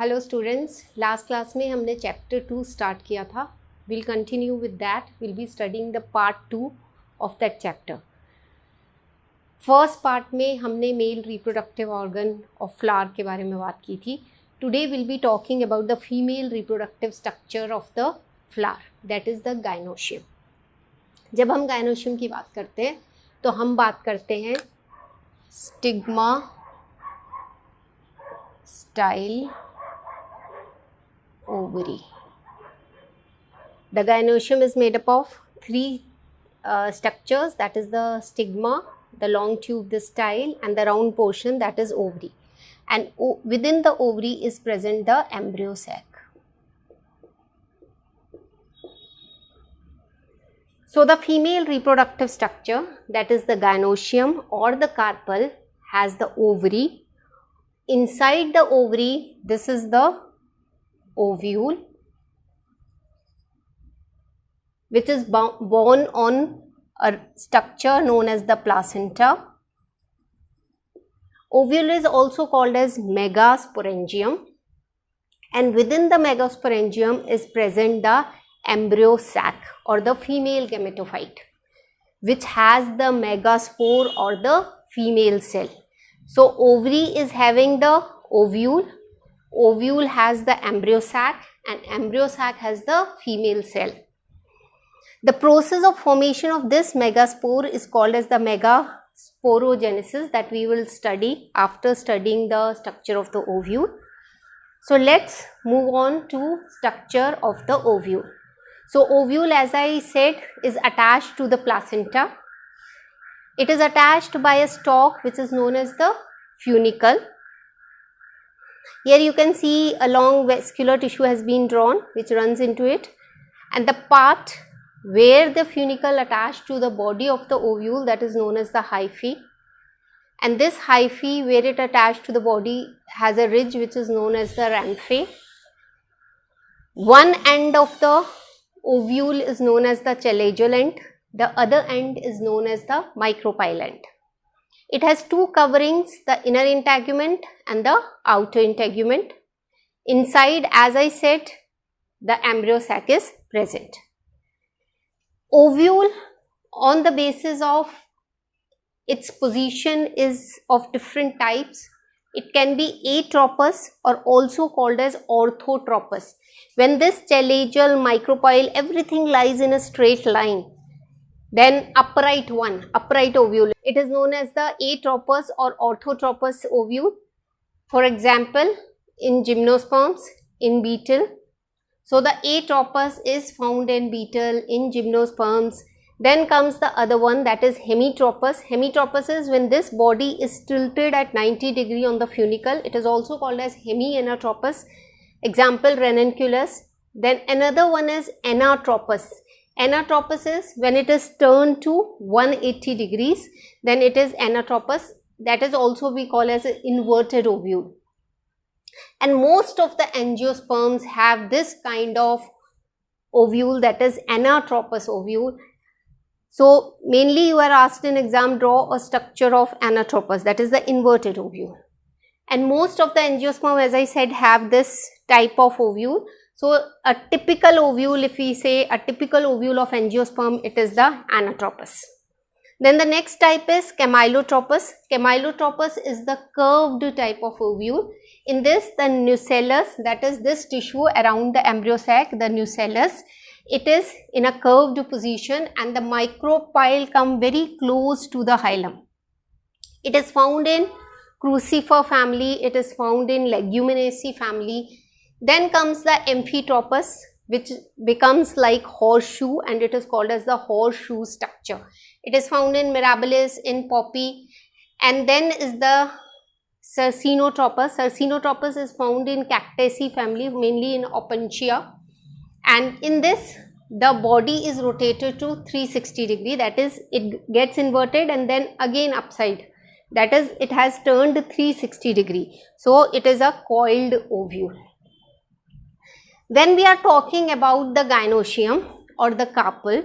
Hello students, last class में हमने chapter 2 start किया था. Will continue with that. Will be studying the part 2 of that chapter. First part में हमने male reproductive organ of flower के बारे में बात की थी. Today will be talking about the female reproductive structure of the flower, that is the gynoecium. जब हम गाइनोशियम की बात करते हैं तो हम बात करते हैं stigma, style, ovary. The gynoecium is made up of three structures, that is the stigma, the long tube, the style, and the round portion, that is ovary. And within the ovary is present the embryo sac. So the female reproductive structure, that is the gynoecium or the carpel, has the ovary. Inside the ovary, this is the ovule, which is born on a structure known as the placenta. Ovule is also called as megasporangium, and within the megasporangium is present the embryo sac or the female gametophyte, which has the megaspore or the female cell. So ovary is having the ovule, ovule has the embryo sac, and embryo sac has the female cell. The process of formation of this megaspore is called as the megasporogenesis, that we will study after studying the structure of the ovule. So let's move on to structure of the ovule. So ovule, as I said, is attached to the placenta. It is attached by a stalk which is known as the funicle. Here you can see a long vascular tissue has been drawn which runs into it, and the part where the funicle attached to the body of the ovule, that is known as the hyphae, and this hyphae where it attached to the body has a ridge which is known as the ramphae. One end of the ovule is known as the chalagial end, the other end is known as the micropyle end. It has two coverings, the inner integument and the outer integument. Inside, as I said, the embryo sac is present. Ovule, on the basis of its position, is of different types. It can be atropous or also called as orthotropous. When this chalagial, micropyle, everything lies in a straight line, then upright ovule, it is known as the atropous or orthotropous ovule. For example, in gymnosperms, in beetle. So the atropous is found in beetle, in gymnosperms. Then comes the other one, that is hemitropous. Hemitropous is when this body is tilted at 90 degree on the funicle. It is also called as hemianatropous. Example, ranunculus. Then another one is anatropous. Anatropous is when it is turned to 180 degrees, then it is anatropous. That is also we call as an inverted ovule. And most of the angiosperms have this kind of ovule, that is anatropous ovule. So mainly you are asked in exam, draw a structure of anatropous, that is the inverted ovule. And most of the angiosperm, as I said, have this type of ovule. So a typical ovule, if we say a typical ovule of angiosperm, it is the anatropous. Then the next type is chemilotropous. Chemilotropous is the curved type of ovule. In this, the nucellus, that is this tissue around the embryo sac, the nucellus, it is in a curved position, and the micropyle come very close to the hilum. It is found in Crucifer family, it is found in Leguminosae family. Then comes the amphitropous, which becomes like horseshoe, and it is called as the horseshoe structure. It is found in Mirabilis, in poppy. And then is the Cercinotropous. Cercinotropous is found in Cactaceae family, mainly in Opuntia. And in this, the body is rotated to 360 degree, that is it gets inverted and then again upside. That is, it has turned 360 degree. So it is a coiled ovule. Then we are talking about the gynoecium or the carpel.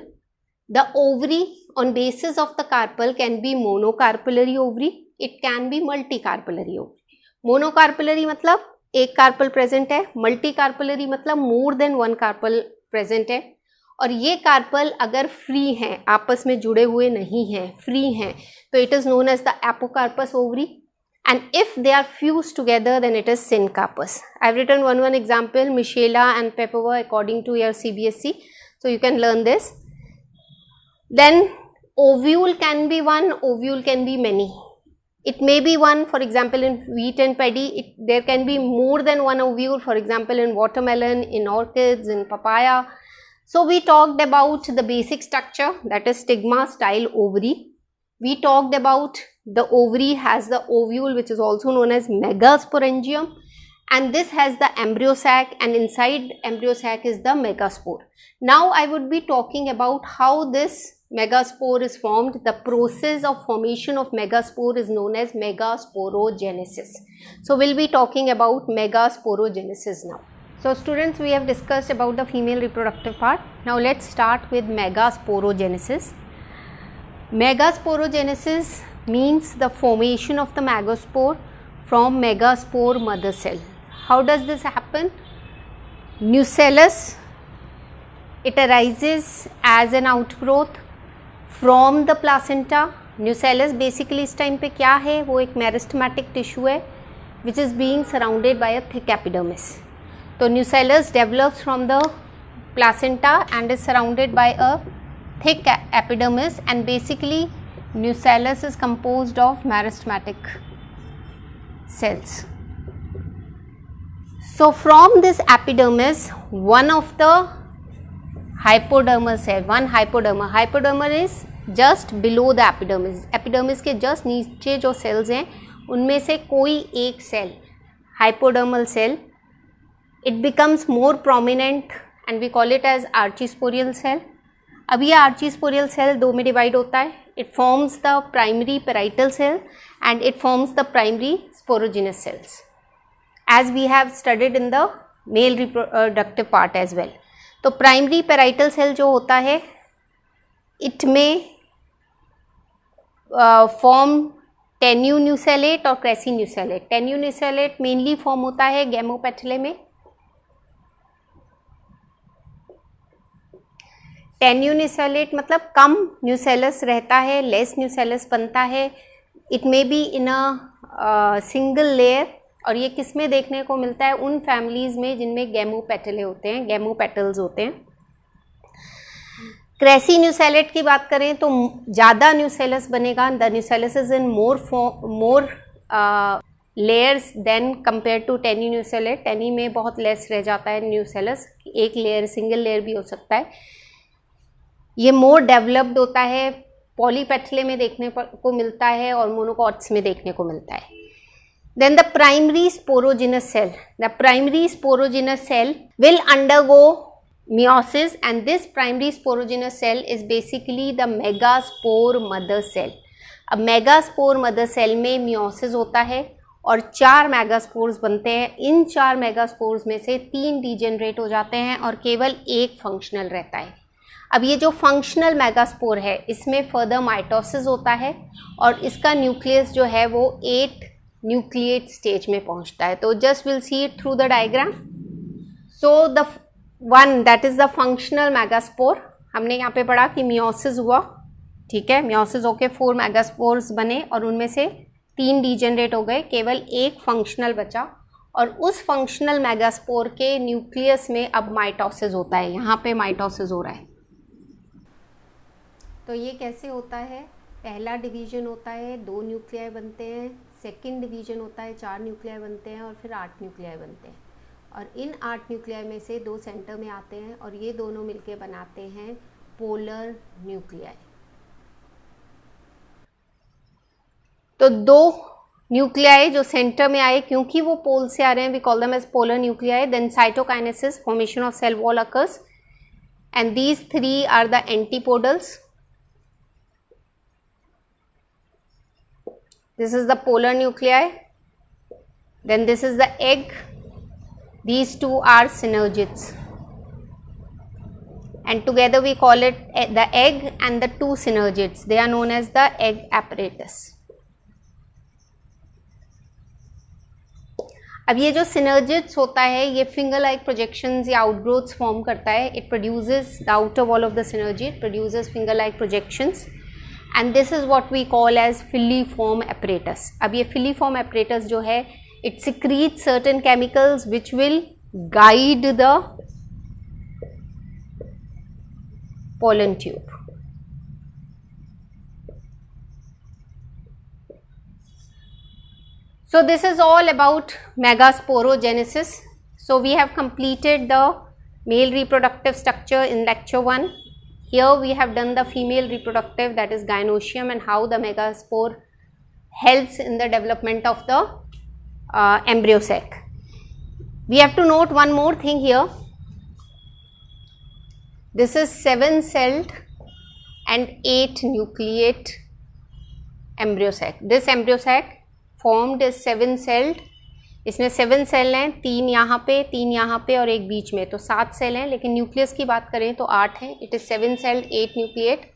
The ovary on basis of the carpel can be monocarpellary ovary, it can be multicarpellary ovary. Monocarpellary मतलब एक carpel present है, multicarpellary मतलब more than one carpel present है, और ये carpel अगर free हैं, आपस में जुड़े हुए नहीं हैं, फ्री हैं, तो it is known as the apocarpous ovary, and if they are fused together then it is syncarpus. I have written one example, Michela and Pepova according to your CBSE, so you can learn this. Then ovule can be one, ovule can be many. It may be one, for example in wheat and paddy, there can be more than one ovule, for example in watermelon, in orchids, in papaya. So we talked about the basic structure, that is stigma, style, ovary. We talked about the ovary has the ovule, which is also known as megasporangium, and this has the embryo sac, and inside embryo sac is the megaspore. Now I would be talking about how this megaspore is formed. The process of formation of megaspore is known as megasporogenesis. So we'll be talking about megasporogenesis now. So students, we have discussed about the female reproductive part. Now let's start with megasporogenesis. Megasporogenesis means the formation of the megaspore from megaspore mother cell. How does this happen? Nucellus, it arises as an outgrowth from the placenta. Nucellus basically इस time पे क्या है, वो एक meristematic tissue है which is being surrounded by a thick epidermis. तो nucellus develops from the placenta and is surrounded by a thick epidermis, and basically nucellus is composed of meristematic cells. So from this epidermis, one of the hypodermal cell, one hypoderma is just below the epidermis. Epidermis के just नीचे जो cells हैं उनमें से कोई एक cell, hypodermal cell, it becomes more prominent and we call it as archisporial cell. अब ये आर्चीस्पोरियल सेल दो में डिवाइड होता है. It forms the primary parietal cell and it forms the primary sporogenous cells, as we have studied in the male reproductive part as well. तो primary parietal cell जो होता है, इट में फॉर्म टेन्यून्यूसेलेट और क्रेसीन्यूसेलेट. टेन्यून्यूसेलेट मेनली फॉर्म होता है गैमोपेटले में. टेन्यून्यूसेलेट मतलब कम न्यूसेलस रहता है, लेस न्यूसेलस बनता है. It may be in a single layer, और ये किस में देखने को मिलता है? उन फैमिलीज़ में जिनमें गैमोपेटले होते हैं, गैमोपेटल्स होते हैं. क्रेसीन्यूसेलेट की बात करें तो ज़्यादा न्यूसेलस बनेगा. The nucellus is in more layers than compare to tenuinucellate. टेनी में बहुत लेस रह जाता है न्यूसेलस, एक लेयर, सिंगल लेयर भी हो सकता है. ये मोर डेवलप्ड होता है, पॉलीपेटले में देखने को मिलता है और मोनोकॉट्स में देखने को मिलता है. Then the primary sporogenous cell, the primary sporogenous cell will undergo meiosis, and this primary sporogenous cell is basically the megaspore mother cell. अब मेगास्पोर मदर सेल में मियोसिस होता है और 4 मेगास्पोर्स बनते हैं. इन 4 मेगास्पोर्स में से 3 डिजेनरेट हो जाते हैं और केवल एक फंक्शनल रहता है. अब ये जो फंक्शनल मेगास्पोर है, इसमें फर्दर माइटोसिस होता है और इसका न्यूक्लियस जो है वो 8 न्यूक्लिएट स्टेज में पहुंचता है. तो just will see it through the diagram. So the one that is the functional megaspore, हमने यहाँ पे पढ़ा कि मियोसिस हुआ, ठीक है, मियोसिस होके 4 मेगास्पोर्स बने और उनमें से 3 डिजेनरेट हो गए, केवल एक फंक्शनल बचा और उस फंक्शनल मेगास्पोर के न्यूक्लियस में अब माइटोसिस होता है. यहाँ पे माइटोसिस हो रहा है. तो ये कैसे होता है? पहला डिवीजन होता है, 2 न्यूक्लियाई बनते हैं. सेकंड डिवीजन होता है, 4 न्यूक्लियाई बनते हैं और फिर 8 न्यूक्लियाई बनते हैं. और इन 8 न्यूक्लियाई में से 2 सेंटर में आते हैं और ये दोनों मिलके बनाते हैं पोलर न्यूक्लियाई. तो 2 न्यूक्लियाई जो सेंटर में आए, क्योंकि वो पोल से आ रहे हैं, we call them as polar nuclei. Then cytokinesis, formation of cell wall occurs, and these 3 are the antipodals. This is the polar nuclei, then this is the egg, these 2 are synergids, and together we call it the egg and the 2 synergids. They are known as the egg apparatus. अब ये जो synergids होता है ये finger like projections या outgrowths form करता है. It produces the outer wall of the synergid produces finger like projections and this is what we call as filiform apparatus. अब ये फिलीफॉर्म एपरेटस जो है it secrete certain chemicals which will guide the pollen tube. So this is all about megasporogenesis. So we have completed the male reproductive structure in lecture 1. Here we have done the female reproductive, that is gynoecium, and how the megaspore helps in the development of the embryo sac. We have to note one more thing here. This is 7-celled and 8-nucleate embryo sac. This embryo sac formed is 7-celled. इसमें 7 cell हैं, 3 यहाँ पे, 3 यहाँ पे और एक बीच में, तो 7 सेल हैं. लेकिन न्यूक्लियस की बात करें तो 8 हैं. It is 7-celled 8-nucleate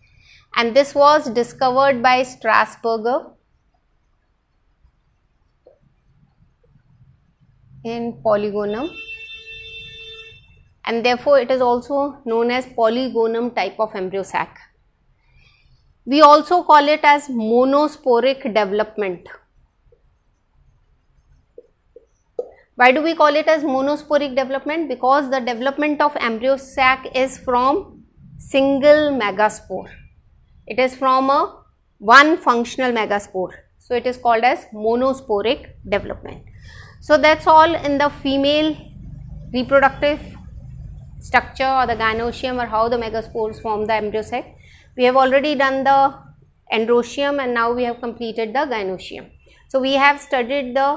and this was discovered by Strasburger in Polygonum. And therefore it is also known as polygonum type of embryo sac. We also call it as monosporic development. Why do we call it as monosporic development? Because the development of embryo sac is from single megaspore. It is from one functional megaspore. So it is called as monosporic development. So that's all in the female reproductive structure or the gynoecium or how the megaspores form the embryo sac. We have already done the androecium and now we have completed the gynoecium. So we have studied the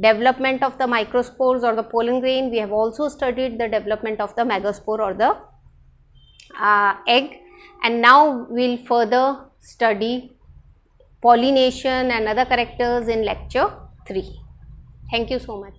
development of the microspores or the pollen grain. We have also studied the development of the megaspore or the egg, and now we will further study pollination and other characters in lecture 3. Thank you so much.